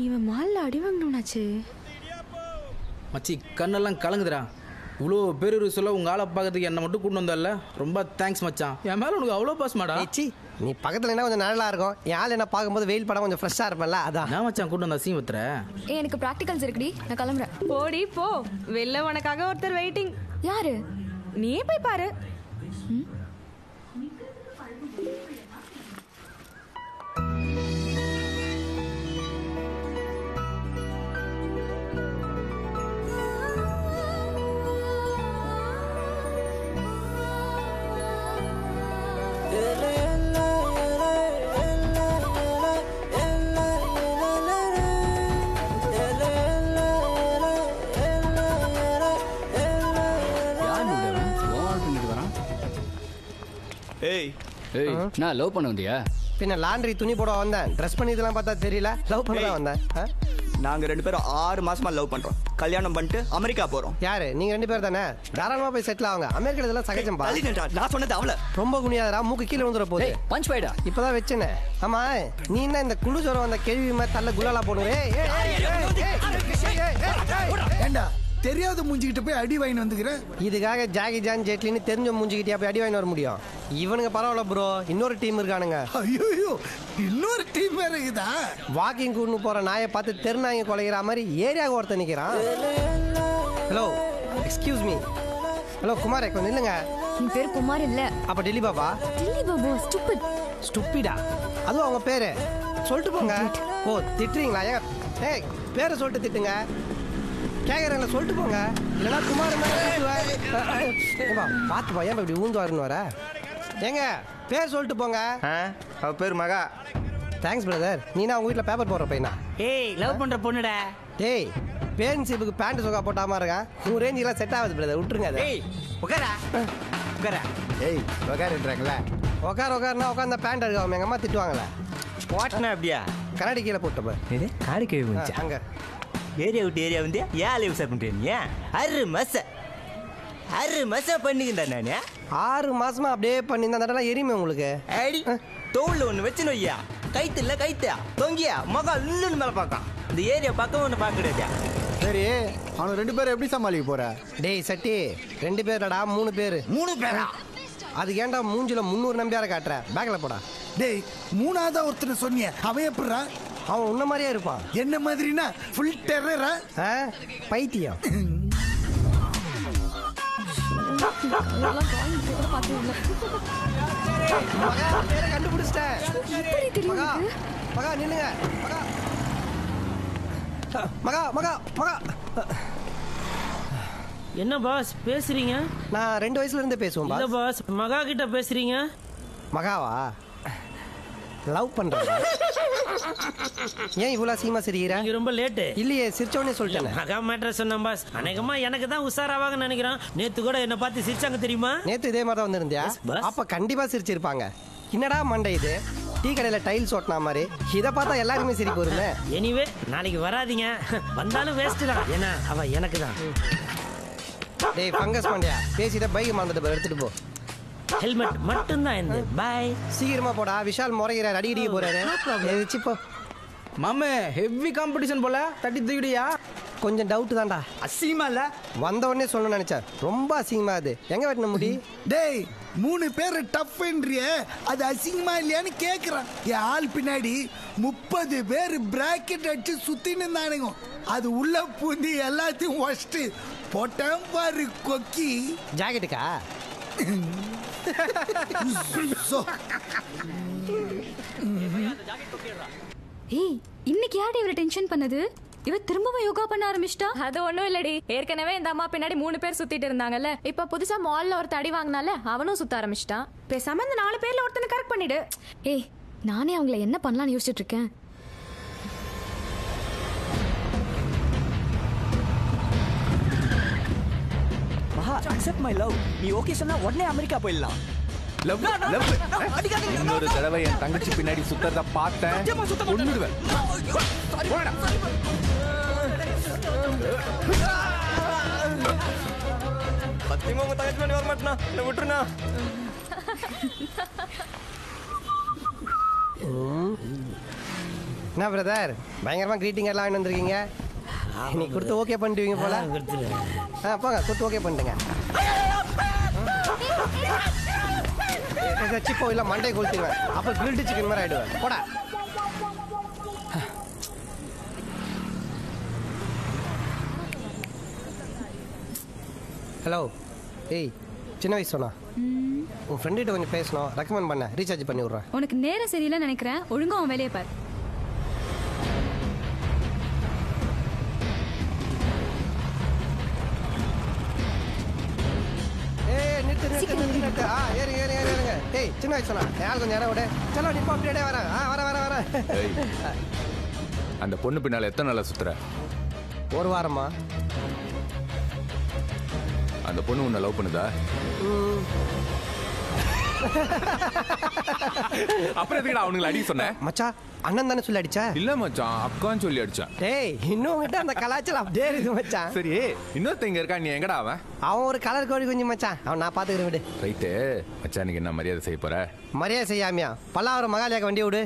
இவன் மால்ல அடி வாங்கணும்னாச்சு. மச்சி கண்ணெல்லாம் கலங்குதுடா. இவ்வளோ பேர் சொல்ல உங்கள் ஆளை பார்க்கறதுக்கு என்னை மட்டும் கூட்டு வந்தல. ரொம்ப தேங்க்ஸ் மச்சான். என் மேலே உனக்கு அவ்வளோ பாசமாடா. சி நீ பக்கத்தில் என்ன கொஞ்சம் நல்லா இருக்கும். என் ஆள் என்ன பார்க்கும்போது வெயில் படம் கொஞ்சம் ஃப்ரெஷ்ஷாக இருப்பேன்ல, அதான் நான் மச்சான் கூட்டு வந்தா சீன் வைத்துற. எனக்கு ப்ராக்டிகல்ஸ் இருக்குடி, நான் கிளம்புறேன். போடி போ, வெளில உனக்காக ஒருத்தர் வெயிட்டிங். யாரு? நீ போய் பாரு. நான் லவ் பண்ண வந்தியா? பின்ன லாண்ட்ரி துணி போட வந்தேன். ட்ரெஸ் பண்ணி இதெல்லாம் பார்த்தா தெரியல. லவ் பண்ண தான் வந்தேன். நாங்கள் 2 பேரும் 6 மாசமா லவ் பண்ணுறோம். கல்யாணம் பண்ணிட்டு அமெரிக்கா போகிறோம். யாரு நீங்கள் 2 பேர் தானே? தாராளமாக போய் செட்டில் ஆகுங்க. அமெரிக்கா இதெல்லாம் சகஜம்பா. நான் சொன்னது அவளை. ரொம்ப குனியாதரா, மூக்கு கீழே வந்துட போகுது. பஞ்ச் பைடா இப்போதான் வச்சுனே. ஆமா நீ என்ன இந்த குழு ஜோரம் அந்த கேள்வி மாதிரி தள்ள குலாலா போடுவே? ஏண்டா தெரியாத மூஞ்சிக்கிட்ட போய் அடி வாங்கி வந்துக்கிறேன். இதுக்காக ஜாகி ஜான் ஜெட்லின்னு தெரிஞ்ச மூஞ்சிக்கிட்டே போய் அடி வாங்கி வர முடியும்? இவனுங்க பரவாயில்ல ப்ரோ, இன்னொரு டீம் இருக்கானுங்க. ஐயோ இன்னொரு டீம் வேற இருக்குதா? வாக்கிங் கூட்டு போற நாயை பார்த்து தெருநாயை கொலைகிற மாதிரி ஏரியாவுக்கு ஒருத்தர் நிற்கிறான். Hello excuse me. Hello Kumar, கொஞ்சம் நில்லுங்க. என் பேர் குமார் இல்ல. அப்ப டெல்லி பாபா? டெல்லி பாபா ஸ்டூபிட். ஸ்டூபிடா? அதுவும் அவங்க பேரு சொல்லிட்டு போங்க. ஓ திட்டுறீங்களா? ஏய் பேரை சொல்லிட்டு திட்டுங்க. கேட்குறேங்களா? சொல்லிட்டு போங்க. இல்லைன்னா குமார் பார்த்துப்பா. ஏன் இப்படி ஊந்துவாருன்னு வர? ஏங்க பேர் சொல்லிட்டு போங்க. அவ பேர் மகா. Thanks brother. நீனா உங்க வீட்டில் பேப்பர் போடுற பையனா? ஏய் லவ் பண்ற பொண்ணுடா. டேய் பேன்சிப்புக்கு பேண்ட் சொக்கா போட்டாம இருக்கான். உங்க ரேஞ்செல்லாம் செட் ஆகுது பிரதர், விட்டுருங்க அதை. ஏய் உட்காரா உட்காரா. ஏய் உக்காருன்றாங்களா? உட்காருன்னா உட்காந்து பேண்ட் அழுகாம எங்கள் அம்மா திட்டுவாங்களே. போட்டனா அப்படியா? கண்ணாடி கீழே போட்டப்ப இது காடி கேள்வி அங்கே ஏரியா விட்டு ஏரியா வந்து ஏன் லைவ் சார் பண்ணுறீங்க? 6 மாசம் பண்ணிக்கிட்டா நான் 6 மாசமா அப்படியே பண்ணியிருந்தா அந்த இடம்லாம் எரியுமே உங்களுக்கு. அடி தோல்ல ஒன்று வச்சுன்னு வையா. கைத்து இல்லை கைத்தா தொங்கியா மகா இல்லுன்னு மேலே பார்க்கான். இந்த ஏரியா பக்கம் ஒன்று பார்க்க கிடையாது. சரி அவனுக்கு 2 பேரும் எப்படி சமாளிக்க போற? டேய் சட்டி 2 பேர்டா 3 பேர். 3 பேரா? அதுக்கு ஏன்டா மூஞ்சில 300 நம்பியார காட்டுற? பேக்கில் போடா. டேய் 3ஆவதா ஒருத்தர் சொன்னிய, அவன் எப்படிறா? அவன் உன்ன மாதிரியே இருப்பான். என்ன மாதிரினா ஃபுல் டெரரா? பைத்தியம். கண்டுபிடிச்சிட்டேன். மகா மகா நில்லுங்க. மகா மகா மகா மகா. என்ன பாஸ் பேசுறீங்க? நான் 2 வயசுல இருந்து பேசுவேன் இல்ல பாஸ், மகா கிட்ட பேசுறீங்க. மகாவா? லவ் பண்றேன். ஏன் இவ்வளவு சீமா சிரிக்கிற? நீங்க ரொம்ப லேட்டு. இல்லையே சிரிச்சோடனே சொல்லிட்டேன். மகா மேட்டர் சொன்னேன் பாஸ். அநேகமா எனக்கு தான் உஷாராவாக நினைக்கிறேன். நேத்து கூட என்ன பார்த்து சிரிச்சாங்க தெரியுமா? நேத்து இதே மாதிரி தான் வந்திருந்தியா? அப்ப கண்டிப்பா சிரிச்சிருப்பாங்க. என்னடா மண்டை இது? டீ கடையில டைல்ஸ் ஓட்டினா மாதிரி. இதை பார்த்தா எல்லாருமே சிரிப்பு வருமே. எனிவே நாளைக்கு வராதீங்க. வந்தாலும் வேஸ்ட் தான். ஏன்னா அவ எனக்கு தான். டேய் ஃபங்கஸ் மண்டையா, பேசிட்ட பைக் மறந்துட்டு எடுத்துட்டு போ. ஹெல்மெட் மட்டும்தான் இந்த. பாய். சீக்கிரமா போடா. விஷால் முறைகிறார், அடிக்கடிக்கு போறாரு. எதிர்த்து போ. மாமே ஹெவி காம்படிஷன் போல. தட்டி தூக்கிடியா? கொஞ்சம் டவுட் தான்டா. அசிங்கமா இல்ல? வந்த உடனே சொல்லணும்னு நினைச்சேன். ரொம்ப அசிங்கமா. அது எங்க வெட்டின முடி? டேய் 3 பேர் டஃப்ன்றிய, அது அசிங்கமா இல்லையான்னு கேட்குறான். என் ஆள் பின்னாடி 30 பேர் பிராக்கெட் அடிச்சு சுத்தின்னு இருந்தானுங்க. அது உள்ள பூந்தி எல்லாத்தையும் ஒஸ்ட்டு போட்டான் பாரு கொக்கி. ஜாக்கெட்டுக்கா? ஏய் இன்னைக்கு யாரு இவரை டென்ஷன் பண்ணது? இவ திரும்பவும் யோகா பண்ண ஆரம்பிச்சிட்டா. அது ஒண்ணும் இல்லடி. ஏற்கனவே இந்த அம்மா பின்னாடி 3 பேர் சுத்திட்டு இருந்தாங்கல்ல. இப்ப புதுசா மால்ல ஒரு தடி வாங்கினால அவனும் சுத்த ஆரம்பிச்சிட்டான். பேசாம இந்த 4 பேர்ல ஒருத்தனை கரெக்ட் பண்ணிடு. ஏய் நானே அவங்கள என்ன பண்ணலாம்னு யோசிச்சுட்டு இருக்கேன். மகா அக்செப்ட் மை லவ். நீ ஓகே சொன்னா உடனே அமெரிக்கா போயிடலாம். இன்னொரு தடவை என் தங்கச்சி பின்னாடி சுத்தறத பார்த்தேன் கொன்னுடுவேன். சத்தியமா உங்க தங்கச்சி பின்னாடி வர மாட்டேனா? என்ன விட்டுருண்ணா. என்ன பிரதர் பயங்கரமாக க்ரீட்டிங் எல்லாம் வாங்கி வந்திருக்கீங்க. நீ கொடுத்து ஓகே பண்ணிடுவீங்க போல. போங்க கொடுத்து ஓகே பண்ணிட்டுங்க. சிப்போ இல்லை மண்டை கொளுத்திடுவேன். அப்போ கிரில்டு சிக்கன் மாதிரி ஆகிடுவேன். போடா. ஹலோ ஏய் சின்ன வயசு சொன்னா உன் ஃப்ரெண்டுகிட்ட கொஞ்சம் பேசணும். ரெக்கமெண்ட் பண்ண ரீசார்ஜ் பண்ணி விட்றேன். உனக்கு நேரம் சரியில்லைன்னு நினைக்கிறேன். ஒழுங்கா அவன் வேலையை பாரு. நிறுத்து. ஏறுங்க. ஏய் சின்ன வயசு சொன்னா யார் கொஞ்சம் நேரம் விட. சலோ நிப்பா அப்படியே வரேன். வரேன். அந்த பொண்ணு பின்னால எத்தனை நாளா சுத்துற? ஒரு வாரமா. அந்த பொண்ணு உன்னை லவ் பண்ணுதா? அப்புறம் எதுக்கு அவனுங்களை அடி சொன்னேன்? மச்சா அண்ணன் தானே சொல்லி அடிச்சா? இல்ல மச்சான், அக்கான்னு சொல்லி அடிச்சான். டேய் இன்னும் உங்ககிட்ட அந்த கலாச்சாரம் அப்படியே இருக்கு மச்சான். சரி இன்னொருத்த இங்க இருக்கா, நீ எங்கடா அவன்? அவன் ஒரு கலர் கோழி குஞ்சு மச்சான். அவன் நான் பாத்துக்கிறேன் விடு. ரைட்டு மச்சானுக்கு என்ன மரியாதை செய்ய போற? மரியாதை செய்யாமியா பல்லாவரம் மகாலியாக வண்டி விடு.